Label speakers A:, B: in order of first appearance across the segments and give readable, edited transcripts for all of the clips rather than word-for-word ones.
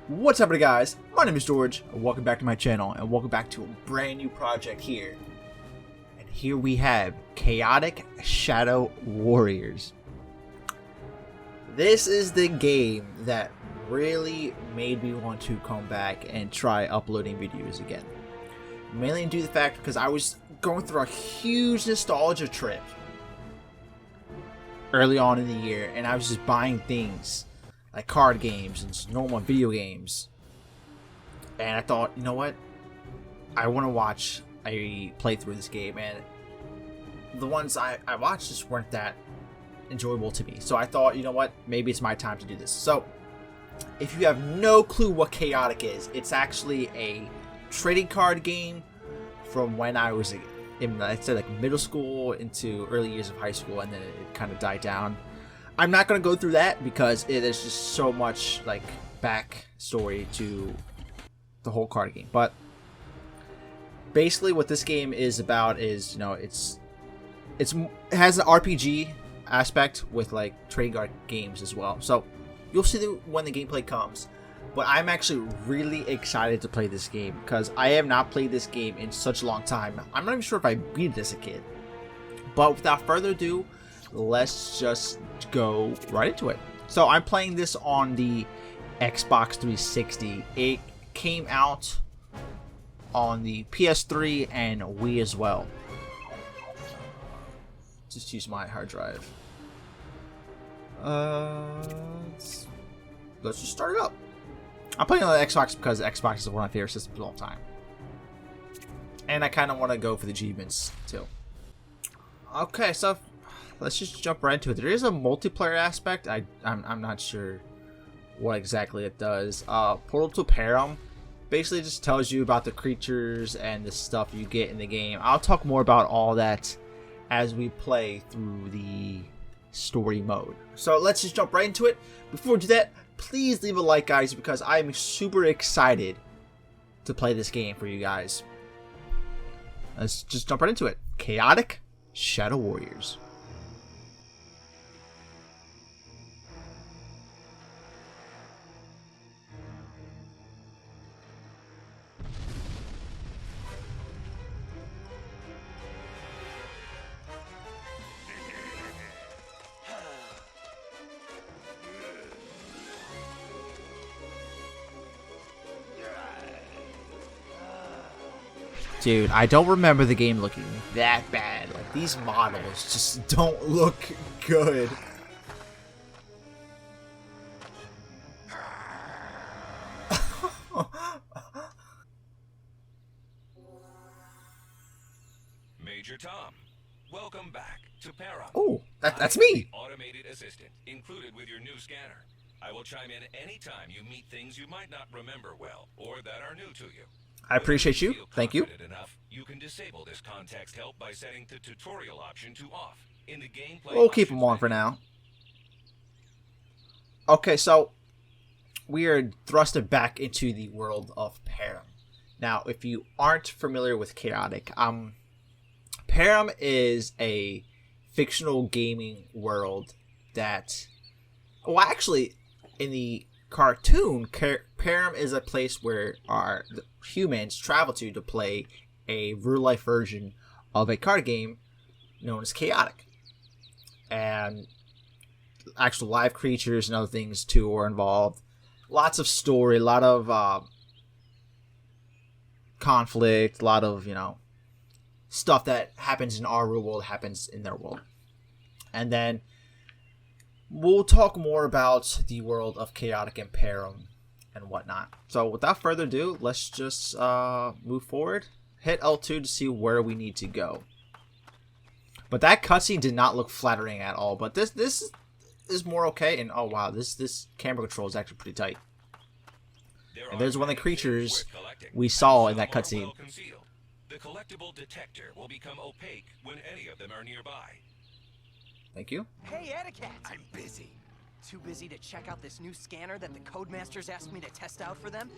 A: What's up guys, my name is George, and welcome back to my channel, and welcome back to a brand new project here. And here we have Chaotic Shadow Warriors. This is the game that really made me want to come back and try uploading videos again. Mainly due to the fact because I was going through a huge nostalgia trip early on in the year, and I was just buying things like card games and normal video games, and I thought, you know what, I want to watch a playthrough of this game, and the ones I watched just weren't that enjoyable to me. So I thought, you know what, maybe it's my time to do this. So if you have no clue what Chaotic is, it's actually a trading card game from when I was in, I'd say, like middle school into early years of high school, and then it kind of died down. I'm not going to go through that because there's just so much like backstory to the whole card game. But basically what this game is about is, you know, it has an RPG aspect with like trading card games as well. So you'll see when the gameplay comes. But I'm actually really excited to play this game because I have not played this game in such a long time. I'm not even sure if I beat it as a kid. But without further ado, let's just go right into it. So I'm playing this on the Xbox 360. It came out on the PS3 and Wii as well. Just use my hard drive. Let's just start it up. I'm playing on the Xbox because Xbox is one of my favorite systems of all time. And I kind of want to go for the achievements too. Okay, so let's just jump right into it. There is a multiplayer aspect. I'm not sure what exactly it does. Portal to Perim basically just tells you about the creatures and the stuff you get in the game. I'll talk more about all that as we play through the story mode. So let's just jump right into it. Before we do that, please leave a like, guys, because I'm super excited to play this game for you guys. Let's just jump right into it. Chaotic Shadow Warriors. Dude, I don't remember the game looking that bad. Like, these models just don't look good.
B: Major Tom, welcome back to Perim.
A: Oh, that's me.
B: Automated assistant included with your new scanner. I will chime in anytime you meet things you might not remember well or that are new to you.
A: I appreciate you. Thank you.
B: Enough, you can disable this context help by setting the tutorial option to off in the gameplay.
A: We'll keep them on for now. Okay, so we are thrusted back into the world of Perim. Now, if you aren't familiar with Chaotic, Perim is a fictional gaming world that, well, actually, in the cartoon, Perim is a place where our humans travel to play a real-life version of a card game known as Chaotic. And actual live creatures and other things too are involved. Lots of story, a lot of conflict, a lot of, you know, stuff that happens in our real world happens in their world. And then we'll talk more about the world of Chaotic and Perim and whatnot. So without further ado, let's just move forward. Hit L2 to see where we need to go. But that cutscene did not look flattering at all. But this is more okay. And oh wow, this camera control is actually pretty tight. And there's one of the creatures we saw in that cutscene.
B: The collectible detector will become opaque when any of them are nearby.
A: Thank you.
C: Hey, Etiquette! I'm busy. Too busy to check out this new scanner that the Codemasters asked me to test out for them?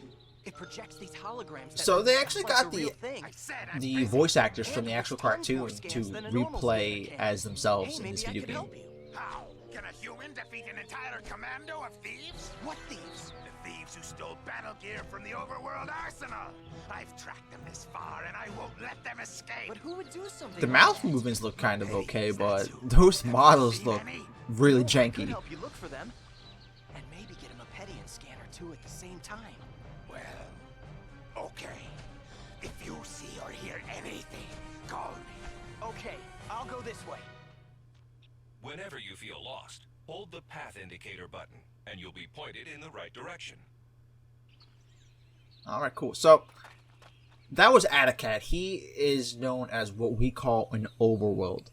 C: It projects these holograms.
A: So they actually got the voice actors from the actual cartoon to replay as themselves in this video game.
D: How? Can a human defeat an entire commando of thieves?
C: What thieves?
D: thieves who stole battle gear from the overworld arsenal. I've tracked them this far, and I won't let them escape.
C: But who would do something
A: The
C: like
A: mouth
C: that?
A: movements look kind of okay,
D: Is that
A: but
D: so?
A: those models
D: Seen
A: look
D: any?
A: really
C: I could
A: janky.
C: help you look for them. And maybe get him a Pedian scanner too at the same time.
D: Well, okay. If you see or hear anything, call me.
C: Okay, I'll go this way.
B: Whenever you feel lost, hold the path indicator button, and you'll be pointed in the right direction.
A: Alright, cool. So, that was Atacat. He is known as what we call an overworld.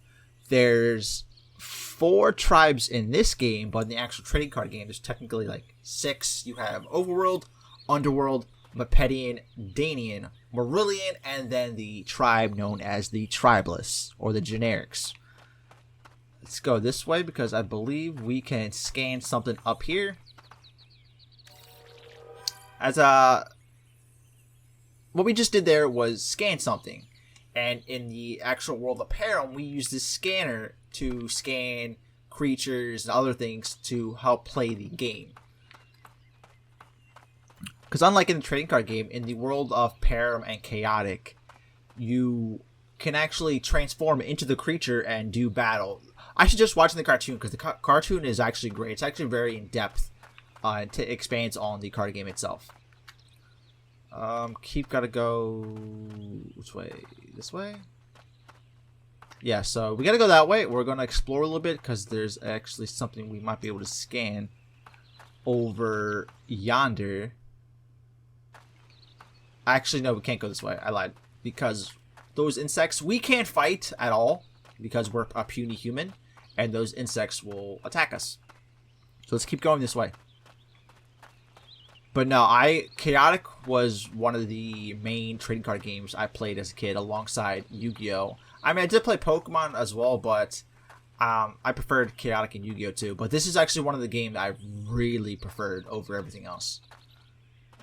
A: There's 4 tribes in this game, but in the actual trading card game, there's technically like 6. You have Overworld, Underworld, Mepedian, Danian, Marillion, and then the tribe known as the Tribalists, or the Generics. Let's go this way because I believe we can scan something up here. What we just did there was scan something. And in the actual world of Perim, we use this scanner to scan creatures and other things to help play the game. Because unlike in the trading card game, in the world of Perim and Chaotic, you can actually transform into the creature and do battle. I suggest watching the cartoon because the cartoon is actually great. It's actually very in-depth. It expands on the card game itself. Gotta go... Which way? This way? Yeah, so we gotta go that way. We're gonna explore a little bit because there's actually something we might be able to scan over yonder. Actually, no, we can't go this way. I lied. Because those insects, we can't fight at all because we're a puny human, and those insects will attack us. So let's keep going this way. But no, Chaotic was one of the main trading card games I played as a kid alongside Yu-Gi-Oh! I mean, I did play Pokemon as well, but I preferred Chaotic and Yu-Gi-Oh! Too. But this is actually one of the games I really preferred over everything else.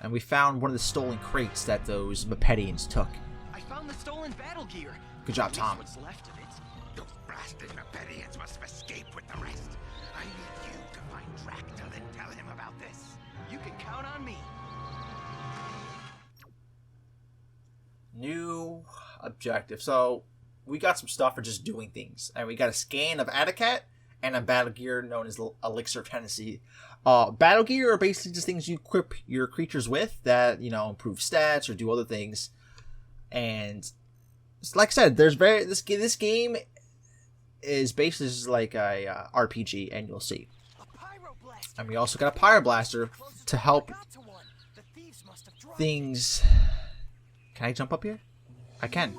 A: And we found one of the stolen crates that those Mepedians took.
C: I found the stolen battle gear.
A: Good job,
C: At least
A: Tom.
C: What's left of it.
D: Those blasted Mepedians must have escaped with the rest. I need you to find Dractyl and tell him about this.
C: You can count on me.
A: New objective. So we got some stuff for just doing things, and we got a scan of Atacat and a battle gear known as Elixir of Tennessee. Battle gear are basically just things you equip your creatures with that, you know, improve stats or do other things. And like I said, there's this game is basically just like a RPG, and you'll see. And we also got a Pyroblaster to help things. Can I jump up here? I can.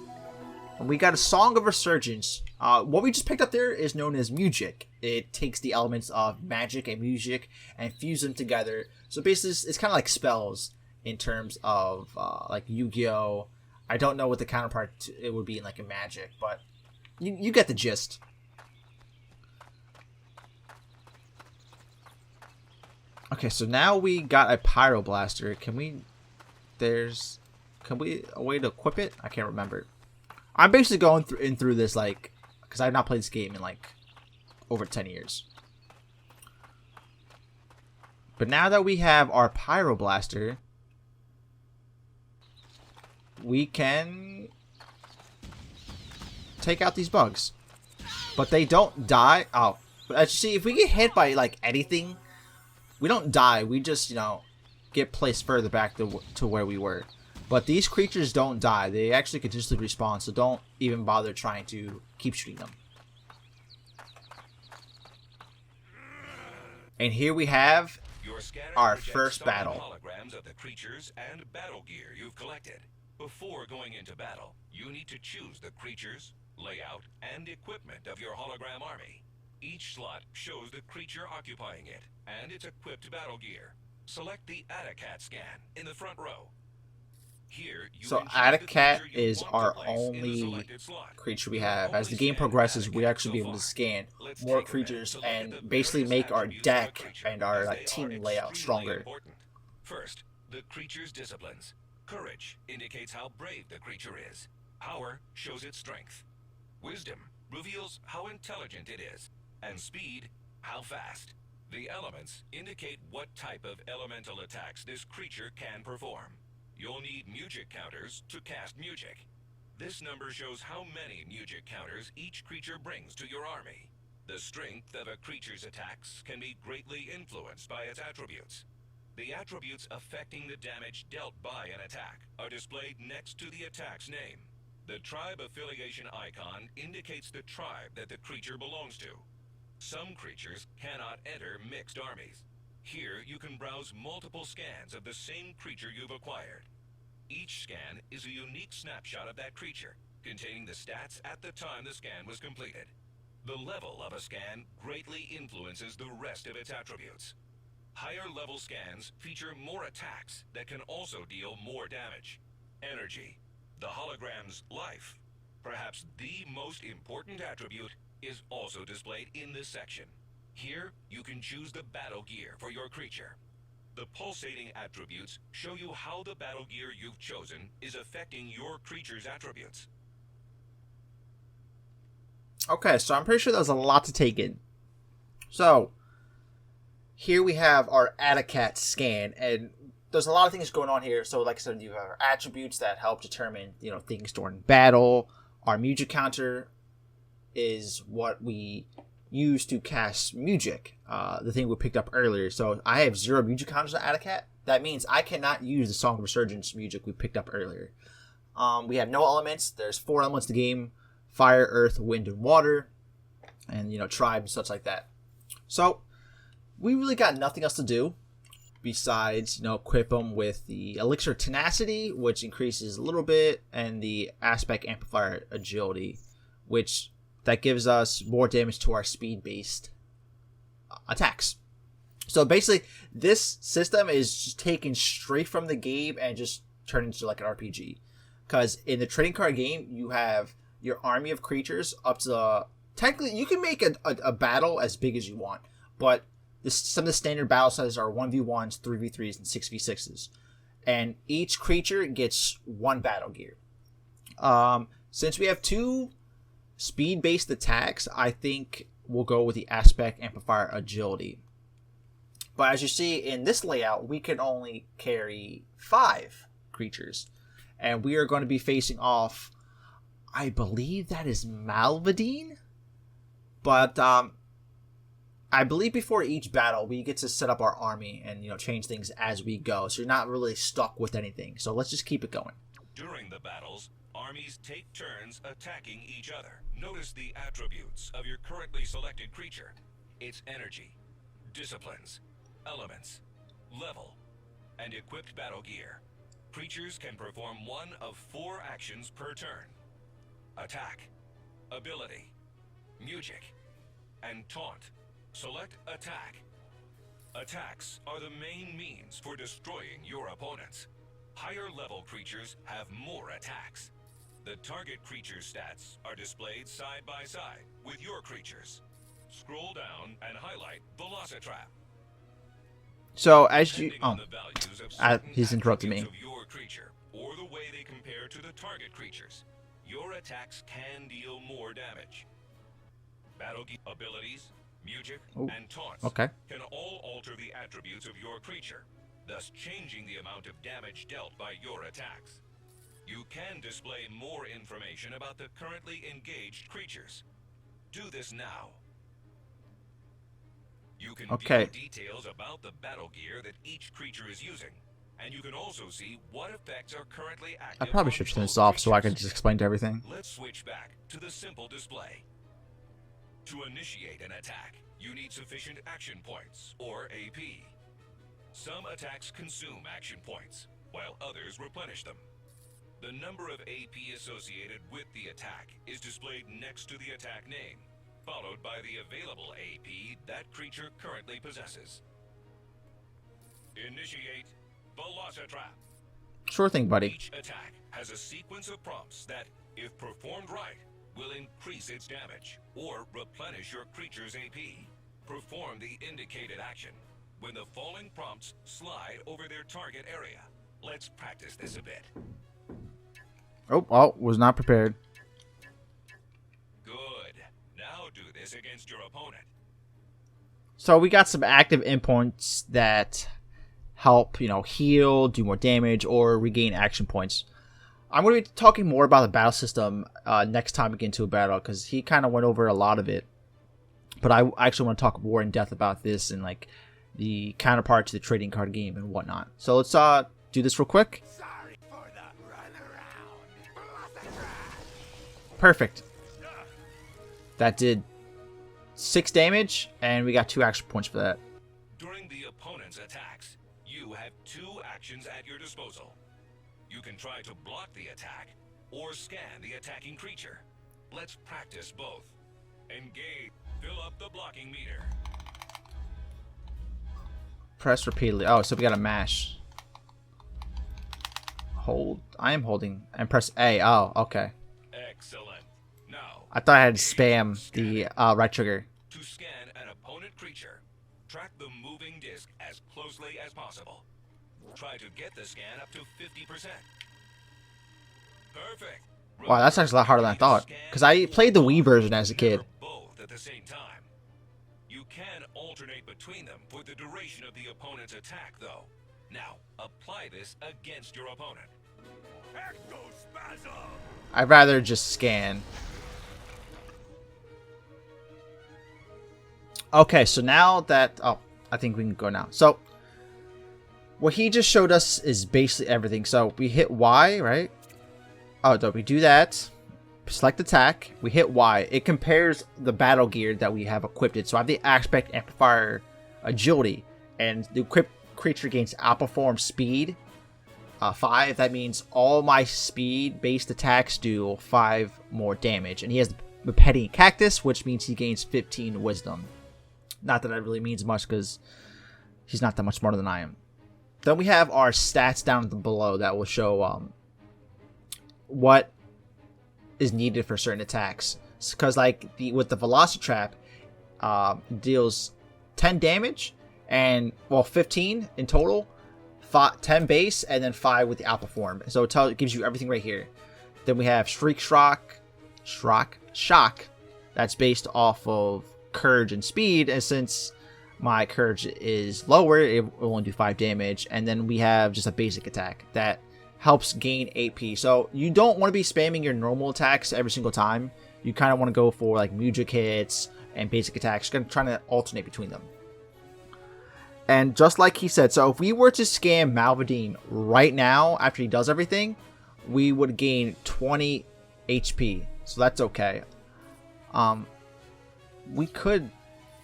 A: And we got a Song of Resurgence. What we just picked up there is known as Music. It takes the elements of magic and music and fuse them together. So basically, it's kind of like spells in terms of like Yu-Gi-Oh! I don't know what the counterpart it would be in like a magic, but you get the gist. Okay, so now we got a Pyroblaster. Can we a way to equip it? I can't remember. I'm basically going through this like because I've not played this game in like over 10 years. But now that we have our Pyroblaster, we can take out these bugs. But they don't die. Oh, but as you see, if we get hit by like anything, we don't die. We just, you know, get placed further back to where we were. But these creatures don't die. They actually continuously respawn, so don't even bother trying to keep shooting them. And here we have our first battle.
B: Holograms of the creatures and battle gear you've collected. Before going into battle, you need to choose the creatures, layout, and equipment of your hologram army. Each slot shows the creature occupying it and its equipped battle gear. Select the Atacat scan in the front row. Here, you
A: So Atacat is our only creature we have. As the game progresses, we actually be able to scan more creatures and basically make our deck and our like, team layout stronger.
B: First, the creature's disciplines. Courage indicates how brave the creature is. Power shows its strength. Wisdom reveals how intelligent it is. And speed, how fast. The elements indicate what type of elemental attacks this creature can perform. You'll need music counters to cast music. This number shows how many music counters each creature brings to your army. The strength of a creature's attacks can be greatly influenced by its attributes. The attributes affecting the damage dealt by an attack are displayed next to the attack's name. The tribe affiliation icon indicates the tribe that the creature belongs to. Some creatures cannot enter mixed armies. Here you can browse multiple scans of the same creature you've acquired. Each scan is a unique snapshot of that creature, containing the stats at the time the scan was completed. The level of a scan greatly influences the rest of its attributes. Higher level scans feature more attacks that can also deal more damage. Energy, the hologram's life, perhaps the most important attribute, is also displayed in this section. Here, you can choose the battle gear for your creature. The pulsating attributes show you how the battle gear you've chosen is affecting your creature's attributes.
A: Okay, so I'm pretty sure that was a lot to take in. So, here we have our Atacat scan, and there's a lot of things going on here. So, like I said, you have our attributes that help determine, things during battle. Our music counter is what we use to cast music, the thing we picked up earlier. So, I have 0 music counters on Atacat. That means I cannot use the Song of Resurgence music we picked up earlier. We have no elements. There's 4 elements in the game: fire, earth, wind, and water, and tribe and such like that. So we really got nothing else to do besides equip them with the elixir tenacity, which increases a little bit, and the aspect amplifier agility, which that gives us more damage to our speed based attacks. So basically this system is just taken straight from the game and just turned into like an RPG, because in the trading card game you have your army of creatures up to technically you can make a battle as big as you want, but some of the standard battle sizes are 1v1s, 3v3s, and 6v6s, and each creature gets 1 battle gear. Since we have 2 speed based attacks, I think we'll go with the aspect amplifier agility. But as you see in this layout, we can only carry 5 creatures, and we are going to be facing off, I believe that is Malvadine, but I believe before each battle we get to set up our army and change things as we go, so you're not really stuck with anything. So let's just keep it going.
B: During the battles, armies take turns attacking each other. Notice the attributes of your currently selected creature: its energy, disciplines, elements, level, and equipped battle gear. Creatures can perform one of 4 actions per turn: attack, ability, music, and taunt. Select attack. Attacks are the main means for destroying your opponents. Higher level creatures have more attacks. The target creature's stats are displayed side by side with your creatures. Scroll down and highlight Velocitrap.
A: So as you
B: Depending on the values of certain
A: he's interrupted me.
B: attributes of your creature, or the way they compare to the target creatures, your attacks can deal more damage. Battle abilities, music, and taunts can all alter the attributes of your creature, thus changing the amount of damage dealt by your attacks. You can display more information about the currently engaged creatures. Do this now. You can view details about the battle gear that each creature is using, and you can also see what effects are currently active.
A: I probably should turn this off so I can just explain to everything.
B: Let's switch back to the simple display. To initiate an attack, you need sufficient action points, or AP. Some attacks consume action points, while others replenish them. The number of AP associated with the attack is displayed next to the attack name, followed by the available AP that creature currently possesses. Initiate Velocitrap.
A: Sure thing, buddy.
B: Each attack has a sequence of prompts that, if performed right, will increase its damage or replenish your creature's AP. Perform the indicated action when the following prompts slide over their target area. Let's practice this a bit.
A: Oh, was not prepared.
B: Good. Now do this against your opponent.
A: So we got some active endpoints that help, heal, do more damage, or regain action points. I'm going to be talking more about the battle system next time we get into a battle, because he kind of went over a lot of it. But I actually want to talk more in depth about this and like the counterpart to the trading card game and whatnot. So let's do this real quick.
D: Sorry for the runaround.
A: Perfect. That did 6 damage, and we got 2 action points for that.
B: During the opponent's attacks, you have 2 actions at your disposal. You can try to block the attack or scan the attacking creature. Let's practice both. Engage. Fill up the blocking meter.
A: Press repeatedly. Oh, so we gotta mash. Hold. I am holding. And press A. Oh, okay.
B: Excellent. Now,
A: I thought I had to spam the right trigger.
B: to scan an opponent creature, track the moving disc as closely as possible. Try to get the scan up to 50%. Perfect.
A: Wow, that's actually a lot harder than I thought. Because I played the Wii version as a kid.
B: Both at the same time. You can alternate between them for the duration of the opponent's attack, though. Now, apply this against your opponent.
D: Ectospasm!
A: I'd rather just scan. Okay, so now that... Oh, I think we can go now. So, what he just showed us is basically everything. So, we hit Y, right? Oh, no, we do that. Select attack. We hit Y. It compares the battle gear that we have equipped. So, I have the Aspect Amplifier Agility. And the equipped creature gains outperform speed. 5. That means all my speed-based attacks do 5 more damage. And he has the Petty Cactus, which means he gains 15 Wisdom. Not that that really means much, because he's not that much smarter than I am. Then we have our stats down below that will show what is needed for certain attacks. Because like with the Velocitrap, deals 10 damage and 15 in total, 10 base, and then 5 with the outperform. So it gives you everything right here. Then we have Shock. That's based off of Courage and Speed, and since my Courage is lower, it will only do 5 damage. And then we have just a basic attack that helps gain AP. So you don't want to be spamming your normal attacks every single time. You kind of want to go for like music hits and basic attacks, trying to alternate between them. And just like he said, so if we were to scam Malvadine right now after he does everything, we would gain 20 HP. So that's okay. We could...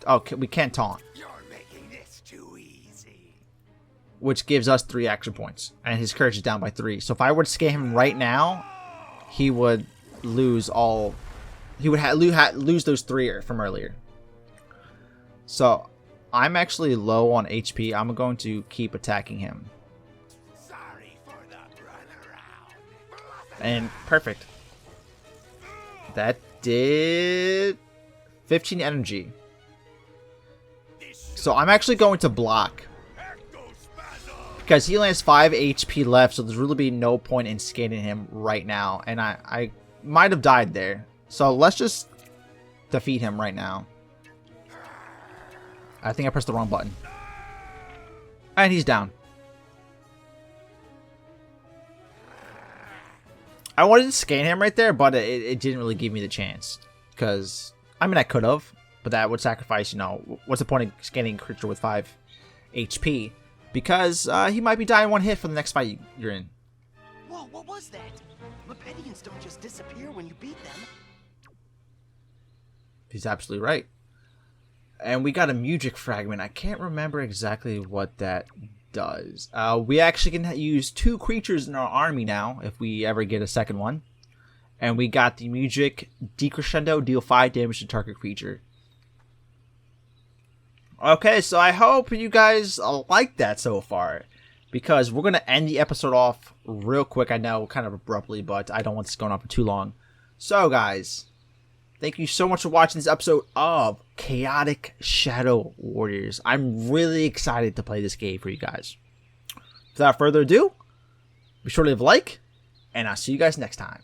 A: Oh, we can't taunt.
D: You're making this too easy.
A: Which gives us 3 action points. And his courage is down by 3. So if I were to scam him right now, he would lose all... He would lose those 3 from earlier. So I'm actually low on HP. I'm going to keep attacking him.
D: Sorry for the runaround.
A: And perfect. That did 15 energy. So I'm actually going to block. Because he only has 5 HP left, so there's really be no point in scanning him right now. And I might have died there. So let's just defeat him right now. I think I pressed the wrong button. And he's down. I wanted to scan him right there, but it didn't really give me the chance. Because, I mean, I could have. But that would sacrifice, what's the point of scanning a creature with 5 HP? Because he might be dying 1 hit for the next fight you're in.
C: Whoa, what was that? Lepetians don't just disappear when you beat them.
A: He's absolutely right. And we got a music fragment. I can't remember exactly what that does. We actually can use 2 creatures in our army now, if we ever get a second one. And we got the music decrescendo, deal 5 damage to target creature. Okay, so I hope you guys like that so far, because we're going to end the episode off real quick. I know, kind of abruptly, but I don't want this going on for too long. So, guys, thank you so much for watching this episode of Chaotic Shadow Warriors. I'm really excited to play this game for you guys. Without further ado, be sure to leave a like, and I'll see you guys next time.